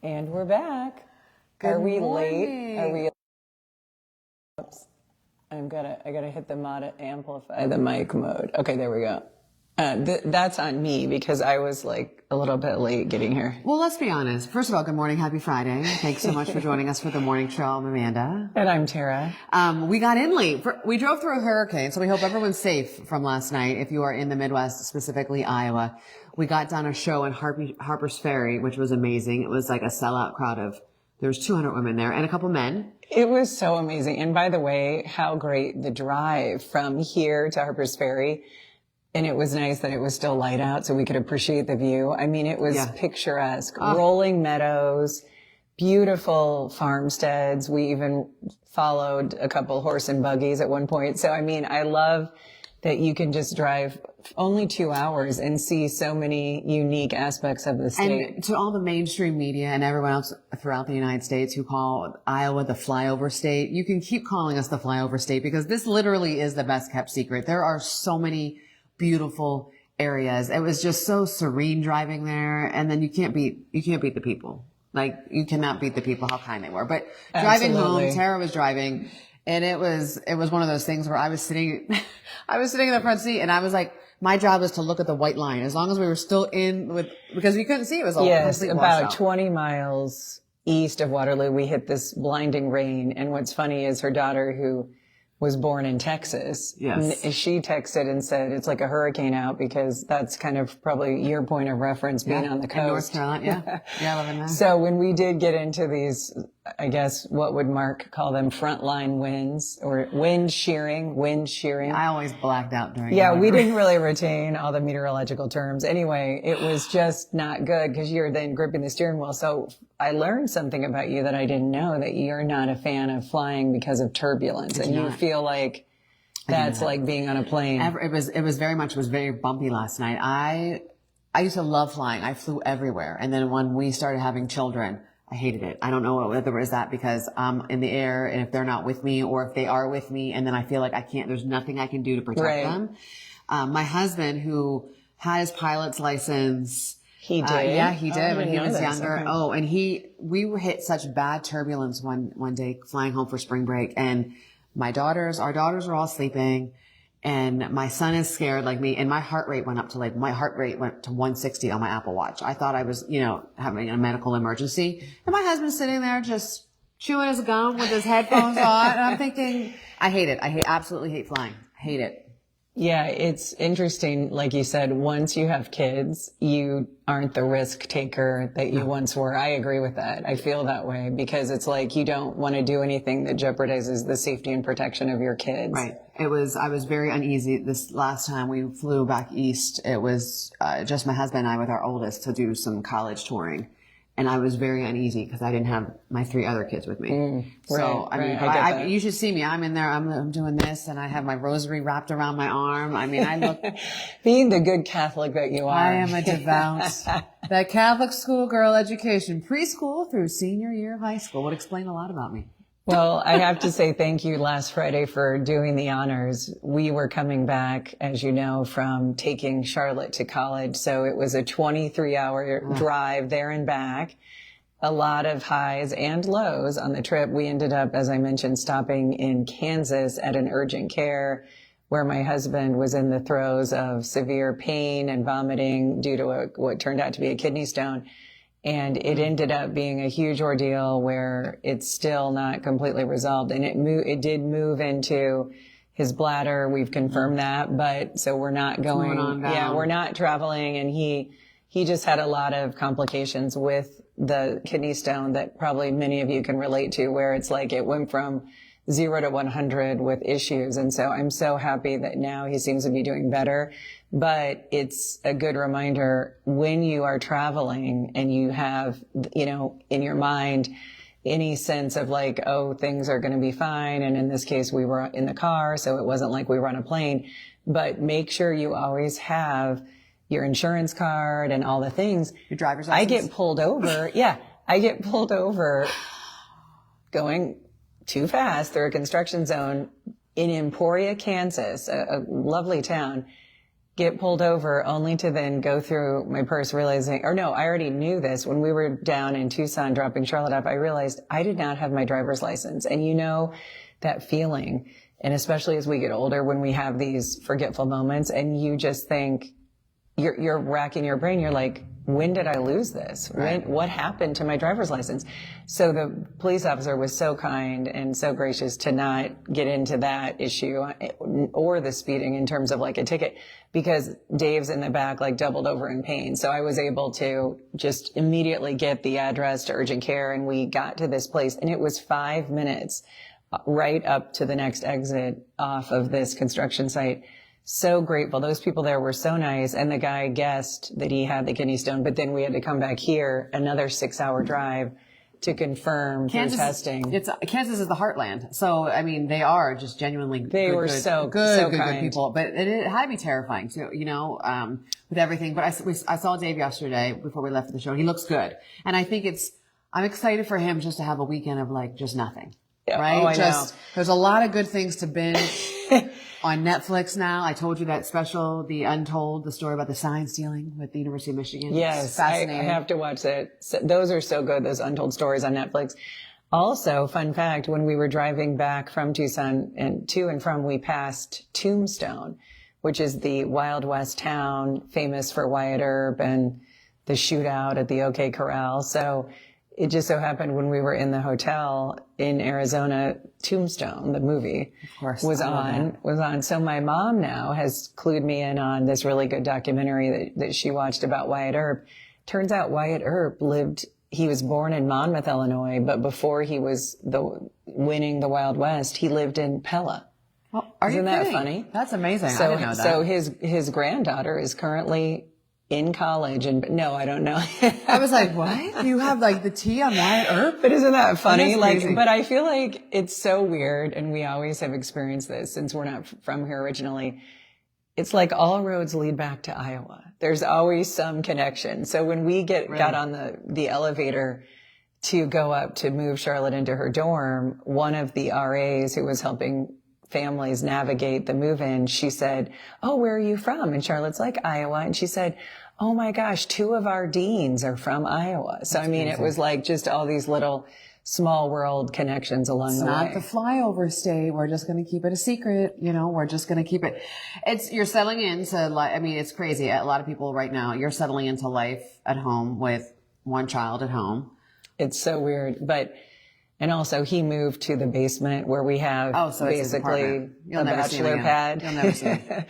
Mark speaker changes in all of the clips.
Speaker 1: And we're back. Are we late? Are we? Oops. I gotta hit the amplify the mic mode. Okay, there we go. That's on me because I was like a little bit late getting here.
Speaker 2: Well, let's be honest. First of all, good morning. Happy Friday. Thanks so much for joining us for the morning show. I'm Amanda.
Speaker 1: And I'm Tara.
Speaker 2: We got in late. We drove through a hurricane, so we hope everyone's safe from last night. If you are in the Midwest, specifically Iowa, we got done a show in Harper's Ferry, which was amazing. It was like a sellout crowd there was 200 women there and a couple men.
Speaker 1: It was so amazing. And by the way, how great the drive from here to Harper's Ferry. And it was nice that it was still light out so we could appreciate the view. I mean, it was picturesque. Rolling meadows, beautiful farmsteads. We even followed a couple horse and buggies at one point. So, I mean, I love that you can just drive only 2 hours and see so many unique aspects of the state.
Speaker 2: And to all the mainstream media and everyone else throughout the United States who call Iowa the flyover state, you can keep calling us the flyover state because this literally is the best kept secret. There are so many beautiful areas. It was just so serene driving there. And then you can't beat the people. Like you cannot beat the people, how kind they were. But driving home, Tara was driving and it was one of those things where I was sitting in the front seat and I was like, my job was to look at the white line as long as we were still because we couldn't see it was all
Speaker 1: about 20 miles east of Waterloo, we hit this blinding rain. And what's funny is her daughter who was born in Texas.
Speaker 2: Yes.
Speaker 1: And she texted and said it's like a hurricane out because that's kind of probably your point of reference being on the coast.
Speaker 2: In North Carolina, yeah. Living there.
Speaker 1: So when we did get into these, I guess, what would Mark call them, frontline winds or wind shearing.
Speaker 2: I always blacked out during
Speaker 1: we didn't really retain all the meteorological terms. Anyway, it was just not good because you're then gripping the steering wheel. So I learned something about you that I didn't know, that you're not a fan of flying because of turbulence. And you feel like that's like being on a plane.
Speaker 2: It was very bumpy last night. I used to love flying. I flew everywhere. And then when we started having children, I hated it. I don't know whether it was that because I'm in the air and if they're not with me or if they are with me and then I feel like there's nothing I can do to protect them. My husband who had his pilot's license.
Speaker 1: He did?
Speaker 2: Yeah, he did when he was younger.
Speaker 1: Okay.
Speaker 2: Oh, and we hit such bad turbulence one day flying home for spring break and our daughters are all sleeping and my son is scared like me and my heart rate went to 160 on my Apple Watch. I thought I was, having a medical emergency and my husband's sitting there just chewing his gum with his headphones on and I'm thinking, I hate it. Absolutely hate flying. I hate it.
Speaker 1: Yeah, it's interesting. Like you said, once you have kids, you aren't the risk taker that you once were. I agree with that. I feel that way because it's like you don't want to do anything that jeopardizes the safety and protection of your kids.
Speaker 2: Right. I was very uneasy this last time we flew back east. It was just my husband and I with our oldest to do some college touring. And I was very uneasy because I didn't have my 3 other kids with me. So, I you should see me. I'm in there. I'm doing this and I have my rosary wrapped around my arm. I mean, I look.
Speaker 1: Being the good Catholic that you are.
Speaker 2: I am a devout. That Catholic schoolgirl education, preschool through senior year of high school would explain a lot about me.
Speaker 1: Well, I have to say thank you last Friday for doing the honors. We were coming back, as you know, from taking Charlotte to college. So it was a 23-hour drive there and back. A lot of highs and lows on the trip. We ended up, as I mentioned, stopping in Kansas at an urgent care where my husband was in the throes of severe pain and vomiting due to what turned out to be a kidney stone. And it ended up being a huge ordeal where it's still not completely resolved. And it did move into his bladder. We've confirmed that, but so we're not going, we're not traveling. And he just had a lot of complications with the kidney stone that probably many of you can relate to, where it's like it went from 0 to 100 with issues. And so I'm so happy that now he seems to be doing better. But it's a good reminder when you are traveling and you have, in your mind, any sense of like, oh, things are going to be fine. And in this case, we were in the car, so it wasn't like we were on a plane. But make sure you always have your insurance card and all the things.
Speaker 2: Your driver's license.
Speaker 1: I get pulled over. I get pulled over going too fast through a construction zone in Emporia, Kansas, a lovely town. get pulled over only to then go through my purse realizing, or no, I already knew this. When we were down in Tucson dropping Charlotte off, I realized I did not have my driver's license. And you know that feeling. And especially as we get older, when we have these forgetful moments and you just think, you're racking your brain. You're like, when did I lose this? What happened to my driver's license? So the police officer was so kind and so gracious to not get into that issue or the speeding in terms of like a ticket, because Dave's in the back, like doubled over in pain. So I was able to just immediately get the address to urgent care, and we got to this place, and it was 5 minutes right up to the next exit off of this construction site. So grateful. Those people there were so nice. And the guy guessed that he had the kidney stone, but then we had to come back here, another 6-hour drive to confirm through testing.
Speaker 2: Kansas is the heartland. So, I mean, they are just genuinely good people, but it had to be terrifying too, you know, with everything. But I saw Dave yesterday before we left the show. He looks good. And I think I'm excited for him just to have a weekend of like just nothing. Yeah. Right?
Speaker 1: Oh, I know.
Speaker 2: There's a lot of good things to binge. On Netflix now. I told you that special, The Untold, the story about the sign stealing with the University of Michigan.
Speaker 1: Yes,
Speaker 2: it's fascinating.
Speaker 1: I have to watch that. Those are so good, those Untold stories on Netflix. Also, fun fact, when we were driving back from Tucson and to and from, we passed Tombstone, which is the Wild West town famous for Wyatt Earp and the shootout at the OK Corral. So it just so happened when we were in the hotel in Arizona, Tombstone, the movie,
Speaker 2: of course,
Speaker 1: was on. So my mom now has clued me in on this really good documentary that she watched about Wyatt Earp. Turns out Wyatt Earp he was born in Monmouth, Illinois, but before he was winning the Wild West, he lived in Pella.
Speaker 2: Well,
Speaker 1: Isn't that funny?
Speaker 2: That's amazing.
Speaker 1: So,
Speaker 2: I didn't know that.
Speaker 1: So his granddaughter is currently in college, and no, I don't know.
Speaker 2: I was like, what? You have like the tea on Wyatt Earp?
Speaker 1: But isn't that funny?
Speaker 2: Crazy.
Speaker 1: But I feel like it's so weird, and we always have experienced this since we're not from here originally. It's like all roads lead back to Iowa. There's always some connection. So when we got on the elevator to go up to move Charlotte into her dorm, one of the RAs who was helping families navigate the move-in, she said, "Oh, where are you from?" And Charlotte's like, "Iowa." And she said, "Oh my gosh, 2 of our deans are from Iowa." So, I mean, it was like just all these little small world connections along the way.
Speaker 2: It's not the flyover state. We're just going to keep it a secret. You know, we're just going to keep it. You're settling into I mean, it's crazy. A lot of people right now, you're settling into life at home with one child at home.
Speaker 1: It's so weird. And also he moved to the basement where we have basically a bachelor pad.
Speaker 2: You'll never see him.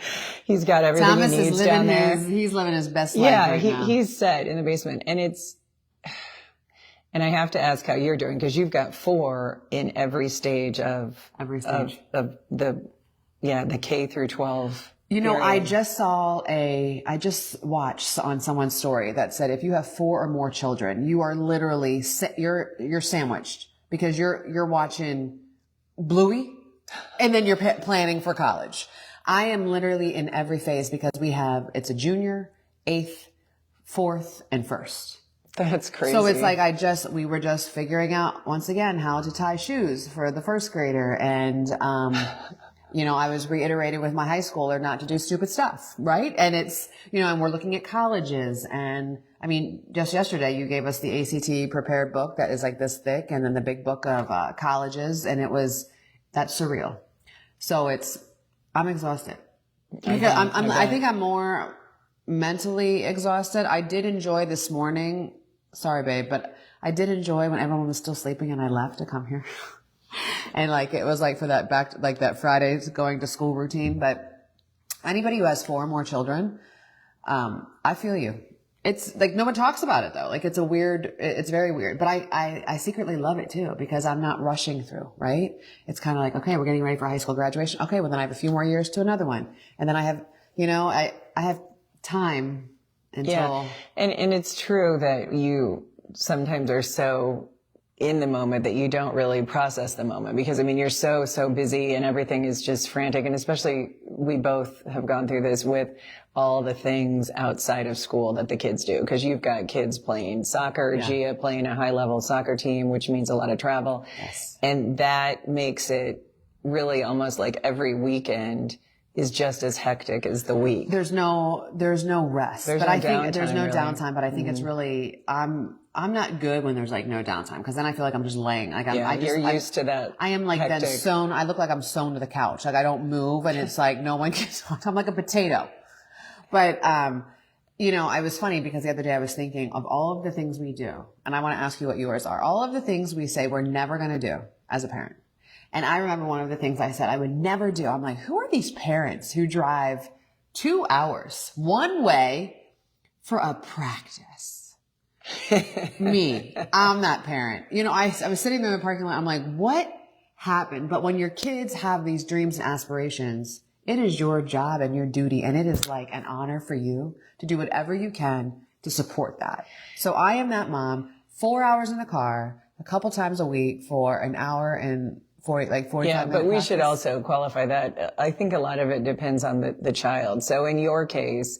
Speaker 1: He's got everything he needs down there.
Speaker 2: He's living his best life right now.
Speaker 1: He's set in the basement. And I have to ask how you're doing, because you've got 4 in every stage of the K through 12.
Speaker 2: You know, I just watched on someone's story that said if you have 4 or more children, you are literally you're sandwiched. Because you're watching Bluey and then you're planning for college. I am literally in every phase because it's a junior, 8th, 4th, and 1st.
Speaker 1: That's crazy.
Speaker 2: So it's like we were just figuring out once again how to tie shoes for the 1st grader. And, you know, I was reiterating with my high schooler not to do stupid stuff, right? And it's, you know, and we're looking at colleges. And I mean, just yesterday you gave us the ACT prepared book that is like this thick, and then the big book of colleges, and that's surreal. So I'm exhausted. I think I'm more mentally exhausted. I did enjoy this morning. Sorry, babe, but I did enjoy when everyone was still sleeping and I left to come here. And like, it was like for that Friday going to school routine. But anybody who has 4 or more children, I feel you. It's like, no one talks about it though. Like it's very weird, but I secretly love it too, because I'm not rushing through, right? It's kind of like, okay, we're getting ready for high school graduation. Okay. Well, then I have a few more years to another one. And then I have, you know, I have time until.
Speaker 1: Yeah. And it's true that you sometimes are so in the moment that you don't really process the moment, because I mean, you're so busy and everything is just frantic. And especially we both have gone through this with all the things outside of school that the kids do, because you've got kids playing soccer, Gia playing a high level soccer team, which means a lot of travel.
Speaker 2: Yes.
Speaker 1: And that makes it really almost like every weekend is just as hectic as the week.
Speaker 2: There's no rest.
Speaker 1: There's
Speaker 2: but
Speaker 1: no
Speaker 2: I think there's no
Speaker 1: really.
Speaker 2: downtime, but I think it's really, I'm not good when there's like no downtime, because then I feel like I'm just laying. Like
Speaker 1: You're used to that.
Speaker 2: I am like
Speaker 1: hectic.
Speaker 2: then sewn. I look like I'm sewn to the couch. Like I don't move, and it's like no one can talk. I'm like a potato. But, it was funny because the other day I was thinking of all of the things we do, and I want to ask you what yours are. All of the things we say we're never going to do as a parent. And I remember one of the things I said I would never do. I'm like, who are these parents who drive 2 hours one way for a practice? Me. I'm that parent. I was sitting there in the parking lot. I'm like, what happened? But when your kids have these dreams and aspirations, it is your job and your duty. And it is like an honor for you to do whatever you can to support that. So I am that mom, 4 hours in the car, a couple times a week for an hour and 45 minutes.
Speaker 1: But we should also qualify that. I think a lot of it depends on the child. So in your case,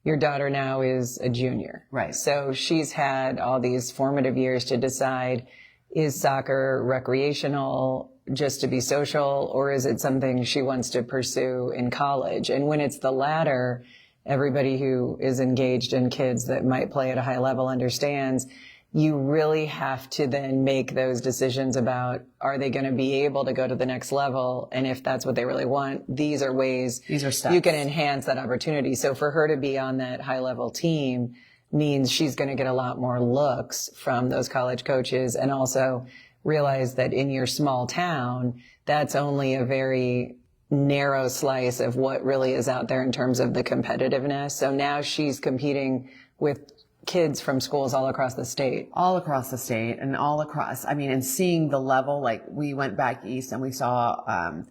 Speaker 1: your daughter now is a junior.
Speaker 2: Right.
Speaker 1: So she's had all these formative years to decide, is soccer recreational, just to be social, or is it something she wants to pursue in college? And when it's the latter, everybody who is engaged in kids that might play at a high level understands you really have to then make those decisions about, are they going to be able to go to the next level? And if that's what they really want, these are ways
Speaker 2: steps
Speaker 1: you can enhance that opportunity. So for her to be on that high level team means she's going to get a lot more looks from those college coaches, and also realize that in your small town, that's only a very narrow slice of what really is out there in terms of the competitiveness. So now she's competing with kids from schools all across the state.
Speaker 2: All across the state and and seeing the level, like we went back east and we saw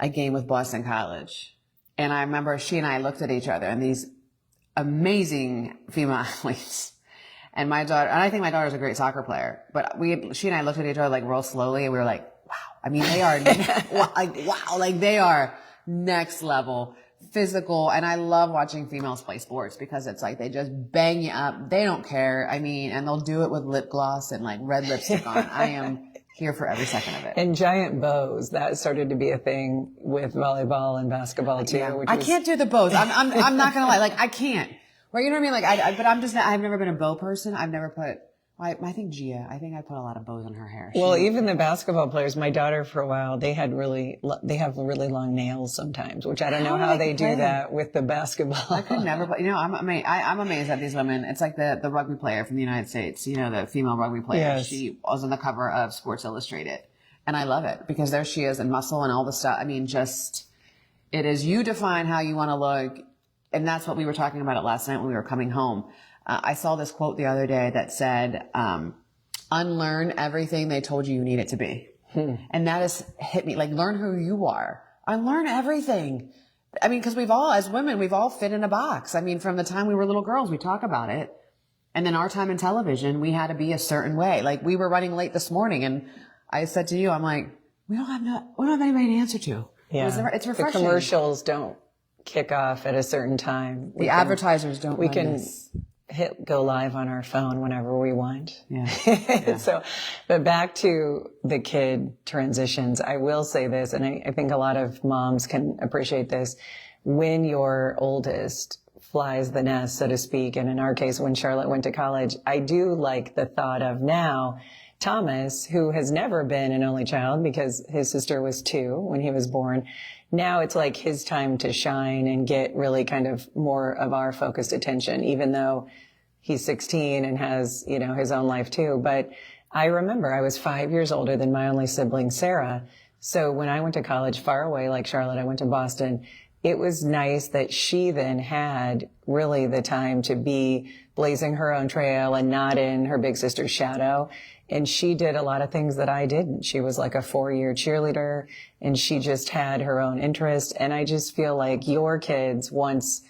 Speaker 2: a game with Boston College. And I remember she and I looked at each other, and these amazing female athletes. And my daughter, and I think my daughter's a great soccer player, but she and I looked at each other like real slowly, and we were like, wow. I mean, they are they are next level physical. And I love watching females play sports because it's like they just bang you up. They don't care. I mean, and they'll do it with lip gloss and like red lipstick on. I am here for every second of it.
Speaker 1: And giant bows, that started to be a thing with volleyball and basketball too.
Speaker 2: Yeah. I can't do the bows. I'm not gonna lie. Like I can't. Right? You know what I mean? Like but I've never been a bow person. I've never put. I think Gia. I think I put a lot of bows in her hair.
Speaker 1: Well, even the basketball players, my daughter for a while, they have really long nails sometimes, which I don't know how they do that with the basketball.
Speaker 2: I could never play. I'm amazed at these women. It's like the rugby player from the United States, the female rugby player.
Speaker 1: Yes.
Speaker 2: She was on the cover of Sports Illustrated. And I love it because there she is in muscle and all the stuff. I mean, it is you define how you want to look. And that's what we were talking about last night when we were coming home. I saw this quote the other day that said, unlearn everything they told you need it to be. And that has hit me. Like, learn who you are. Unlearn everything. I mean, because as women, we've all fit in a box. I mean, from the time we were little girls, we talk about it. And then our time in television, we had to be a certain way. Like, we were running late this morning, and I said to you, I'm like, we don't have anybody to answer to.
Speaker 1: Yeah.
Speaker 2: It's refreshing.
Speaker 1: The commercials don't kick off at a certain time.
Speaker 2: The advertisers don't.
Speaker 1: We can hit go live on our phone whenever we want.
Speaker 2: Yeah.
Speaker 1: But back to the kid transitions, I will say this, and I think a lot of moms can appreciate this. When your oldest flies the nest, so to speak, and in our case, when Charlotte went to college, I do like the thought of now Thomas, who has never been an only child because his sister was 2 when he was born. Now it's like his time to shine and get really kind of more of our focused attention, even though he's 16 and has, his own life too. But I remember I was 5 years older than my only sibling, Sarah. So when I went to college far away, like Charlotte, I went to Boston. It was nice that she then had really the time to be blazing her own trail and not in her big sister's shadow. And she did a lot of things that I didn't. She was like a 4-year cheerleader, and she just had her own interest. And I just feel like your kids, once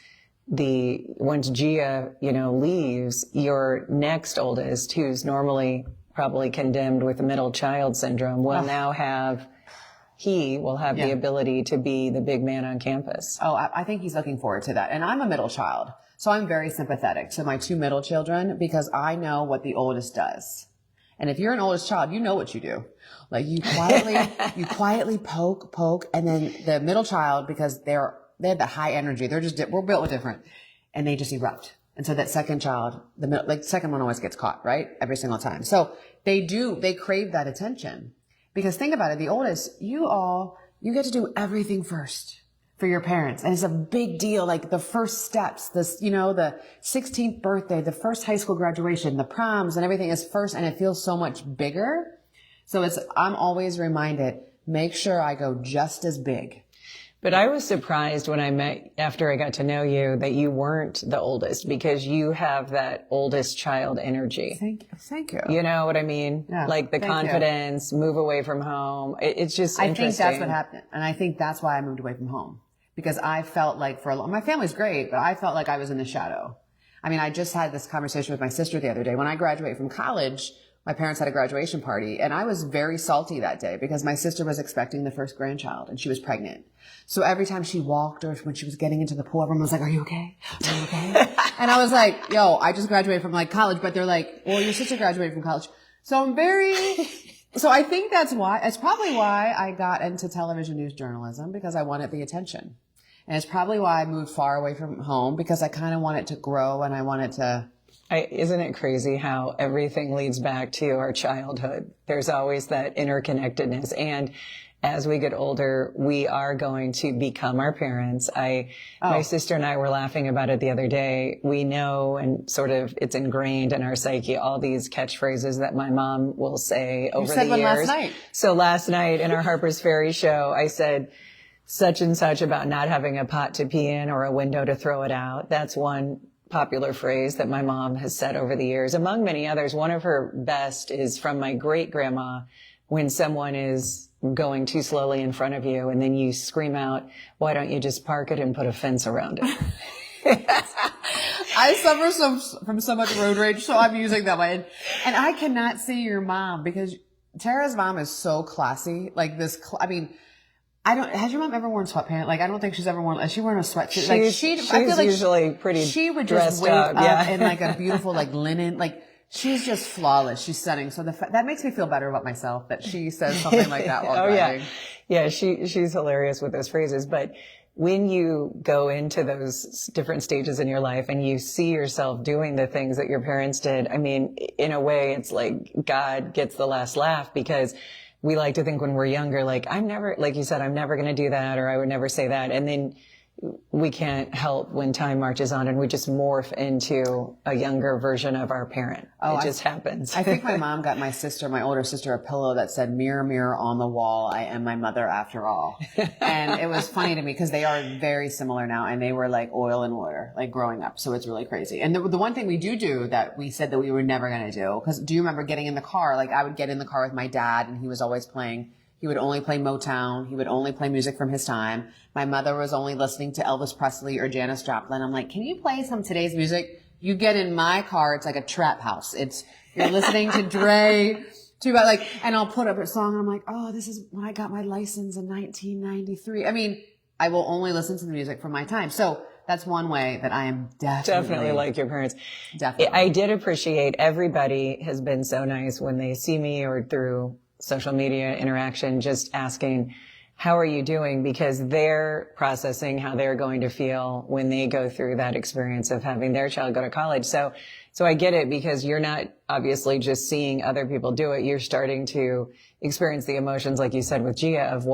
Speaker 1: Gia, leaves, your next oldest, who's normally probably condemned with middle child syndrome, will now have the ability to be the big man on campus.
Speaker 2: Oh, I think he's looking forward to that. And I'm a middle child, so I'm very sympathetic to my 2 middle children because I know what the oldest does. And if you're an oldest child, you know what you do. Like you quietly poke, and then the middle child, because they're they had that high energy. We're built different, and they just erupt. And so that second child, the second one always gets caught, right? Every single time. So they crave that attention, because think about it. The oldest, you get to do everything first for your parents. And it's a big deal. Like the first steps, the 16th birthday, the first high school graduation, the proms and everything is first. And it feels so much bigger. So I'm always reminded, make sure I go just as big.
Speaker 1: But I was surprised when after I got to know you, that you weren't the oldest, because you have that oldest child energy.
Speaker 2: Thank you.
Speaker 1: You know what I mean?
Speaker 2: Yeah,
Speaker 1: like the confidence, move away from home. It's just interesting.
Speaker 2: I think that's what happened. And I think that's why I moved away from home, because I felt like my family's great, but I felt like I was in the shadow. I mean, I just had this conversation with my sister the other day. When I graduated from college, my parents had a graduation party, and I was very salty that day because my sister was expecting the first grandchild and she was pregnant. So every time she walked or when she was getting into the pool, everyone was like, are you okay? Are you okay? And I was like, yo, I just graduated from college, but they're like, well, your sister graduated from college. So so I think it's probably why I got into television news journalism, because I wanted the attention. And it's probably why I moved far away from home, because I kind of wanted to grow and I wanted to.
Speaker 1: Isn't it crazy how everything leads back to our childhood? There's always that interconnectedness. And as we get older, we are going to become our parents. My sister and I were laughing about it the other day. We know, and sort of it's ingrained in our psyche, all these catchphrases that my mom will say over the years. You said one last night. So last night in our Harper's Ferry show, I said such and such about not having a pot to pee in or a window to throw it out. That's one popular phrase that my mom has said over the years, among many others. One of her best is from my great grandma, when someone is going too slowly in front of you and then you scream out, why don't you just park it and put a fence around it?
Speaker 2: I suffer from so much road rage, so I'm using that one. And I cannot see your mom, because Tara's mom is so classy. Like this, has your mom ever worn sweatpants? Like, I don't think she's ever worn, is she wearing a sweatsuit? I feel like
Speaker 1: usually pretty
Speaker 2: she would just wake up in like a beautiful, like linen, like she's just flawless. She's stunning. So that makes me feel better about myself that she says something like that while driving.
Speaker 1: Yeah. She's hilarious with those phrases. But when you go into those different stages in your life and you see yourself doing the things that your parents did, I mean, in a way, it's like God gets the last laugh, because we like to think when we're younger, like you said, I'm never going to do that, or I would never say that. And then we can't help when time marches on and we just morph into a younger version of our parent. It just happens.
Speaker 2: I think my mom got my older sister, a pillow that said, mirror, mirror on the wall, I am my mother after all. And it was funny to me because they are very similar now, and they were like oil and water, like growing up. So it's really crazy. And the one thing we do that we said that we were never going to do, because do you remember getting in the car? Like I would get in the car with my dad and he was always playing. He would only play Motown. He would only play music from his time. My mother was only listening to Elvis Presley or Janis Joplin. I'm like, can you play some today's music? You get in my car, it's like a trap house. You're listening to Dre, and I'll put up a song and I'm like, oh, this is when I got my license in 1993. I mean, I will only listen to the music from my time. So that's one way that I am definitely
Speaker 1: like your parents.
Speaker 2: Definitely.
Speaker 1: I did appreciate, everybody has been so nice when they see me or through social media interaction, just asking, how are you doing? Because they're processing how they're going to feel when they go through that experience of having their child go to college. So I get it, because you're not obviously just seeing other people do it. You're starting to experience the emotions, like you said with Gia, of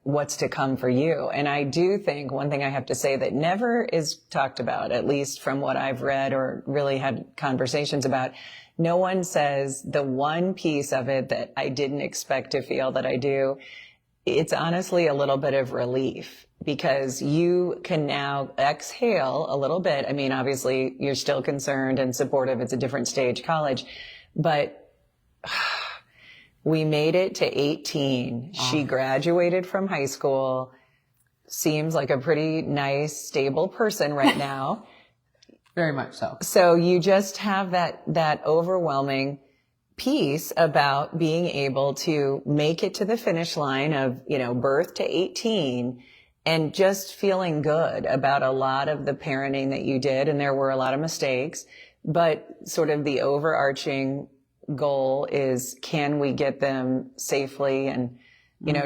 Speaker 1: what's to come for you. And I do think one thing I have to say that never is talked about, at least from what I've read or really had conversations about, no one says the one piece of it that I didn't expect to feel that I do. It's honestly a little bit of relief, because you can now exhale a little bit. I mean, obviously you're still concerned and supportive. It's a different stage, college, but we made it to 18. Oh. She graduated from high school. Seems like a pretty nice, stable person right now.
Speaker 2: Very much so.
Speaker 1: So you just have that overwhelming piece about being able to make it to the finish line of, birth to 18, and just feeling good about a lot of the parenting that you did. And there were a lot of mistakes, but sort of the overarching goal is, can we get them safely and,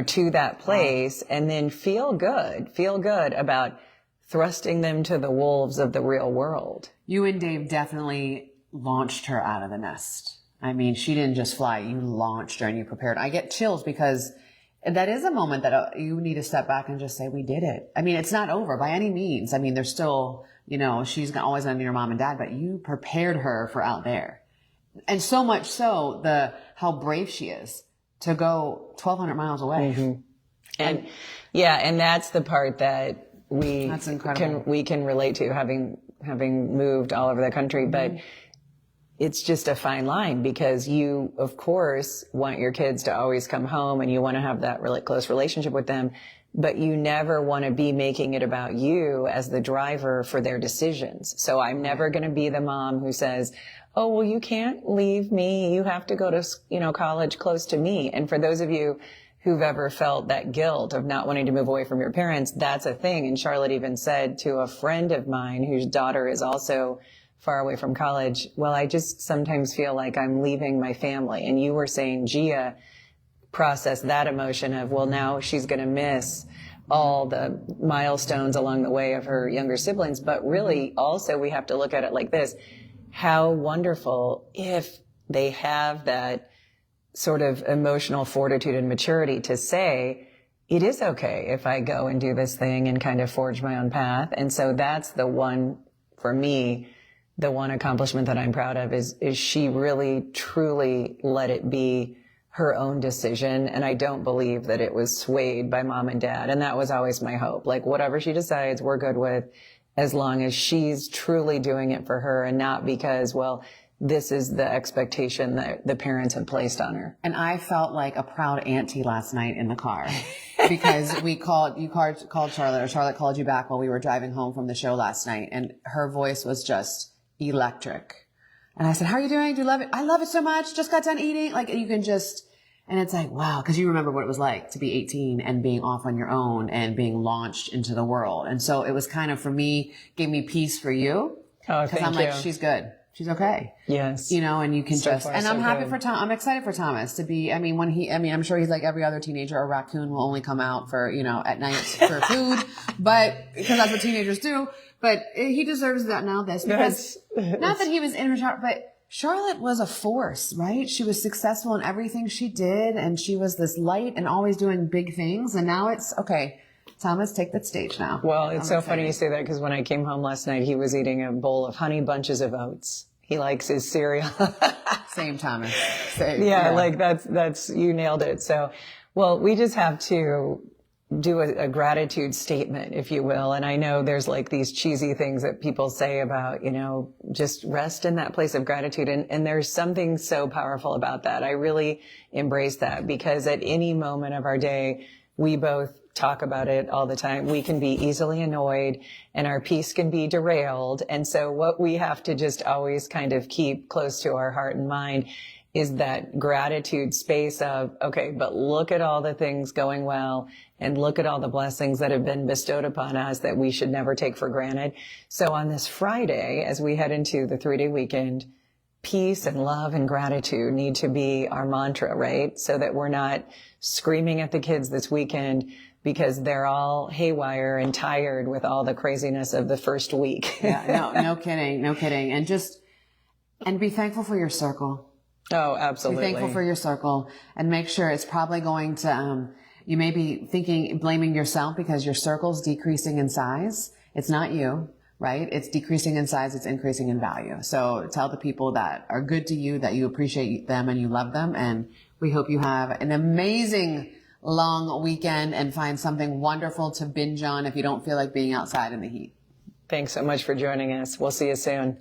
Speaker 1: to that place, and then feel good about thrusting them to the wolves of the real world.
Speaker 2: You and Dave definitely launched her out of the nest. I mean, she didn't just fly. You launched her and you prepared. I get chills because that is a moment that you need to step back and just say, we did it. I mean, it's not over by any means. I mean, there's still, you know, she's always going to be your mom and dad, but you prepared her for out there. And so much so, how brave she is to go 1,200 miles away.
Speaker 1: Mm-hmm. And that's the part that
Speaker 2: that's incredible.
Speaker 1: we can relate to, having moved all over the country, but it's just a fine line, because you, of course, want your kids to always come home and you want to have that really close relationship with them, but you never want to be making it about you as the driver for their decisions. So I'm never going to be the mom who says, oh, well, you can't leave me. You have to go to, college close to me. And for those of you who've ever felt that guilt of not wanting to move away from your parents, that's a thing. And Charlotte even said to a friend of mine whose daughter is also far away from college, well, I just sometimes feel like I'm leaving my family. And you were saying Gia processed that emotion of, well, now she's going to miss all the milestones along the way of her younger siblings. But really also we have to look at it like this: how wonderful if they have that sort of emotional fortitude and maturity to say, it is okay if I go and do this thing and kind of forge my own path. And so that's the one, for me, the one accomplishment that I'm proud of is she really, truly let it be her own decision. And I don't believe that it was swayed by mom and dad. And that was always my hope. Like, whatever she decides, we're good with, as long as she's truly doing it for her and not because, well, this is the expectation that the parents have placed on her.
Speaker 2: And I felt like a proud auntie last night in the car because you called Charlotte, or Charlotte called you back while we were driving home from the show last night. And her voice was just electric. And I said, how are you doing? Do you love it? I love it so much. Just got done eating. Like, you can just, and it's like, wow. Cause you remember what it was like to be 18 and being off on your own and being launched into the world. And so it was kind of, for me, gave me peace for you.
Speaker 1: Oh,
Speaker 2: cause I'm like, she's good. She's okay.
Speaker 1: Yes.
Speaker 2: And you can
Speaker 1: So far,
Speaker 2: and I'm
Speaker 1: so
Speaker 2: happy
Speaker 1: good.
Speaker 2: for Tom. I'm excited for Thomas to be, I'm sure he's like every other teenager. A raccoon will only come out for, at night for food, but because that's what teenagers do. But he deserves that now, because not that he was in Charlotte, but Charlotte was a force, right? She was successful in everything she did, and she was this light and always doing big things. And now it's okay. Thomas, take that stage now.
Speaker 1: Well, it's so funny you say that, because when I came home last night, he was eating a bowl of Honey Bunches of Oats. He likes his cereal.
Speaker 2: Same, Thomas. Same.
Speaker 1: Yeah, like that's, you nailed it. So, well, we just have to do a gratitude statement, if you will. And I know there's like these cheesy things that people say about, just rest in that place of gratitude. And there's something so powerful about that. I really embrace that, because at any moment of our day, we both talk about it all the time. We can be easily annoyed and our peace can be derailed. And so what we have to just always kind of keep close to our heart and mind is that gratitude space of, okay, but look at all the things going well and look at all the blessings that have been bestowed upon us that we should never take for granted. So on this Friday, as we head into the 3-day weekend, peace and love and gratitude need to be our mantra, right? So that we're not screaming at the kids this weekend because they're all haywire and tired with all the craziness of the first week.
Speaker 2: Yeah, no kidding. And be thankful for your circle.
Speaker 1: Oh, absolutely.
Speaker 2: Be thankful for your circle, and make sure it's probably going to, you may be blaming yourself because your circle's decreasing in size. It's not you, right? It's decreasing in size. It's increasing in value. So tell the people that are good to you that you appreciate them and you love them. And we hope you have an amazing long weekend and find something wonderful to binge on if you don't feel like being outside in the heat.
Speaker 1: Thanks so much for joining us. We'll see you soon.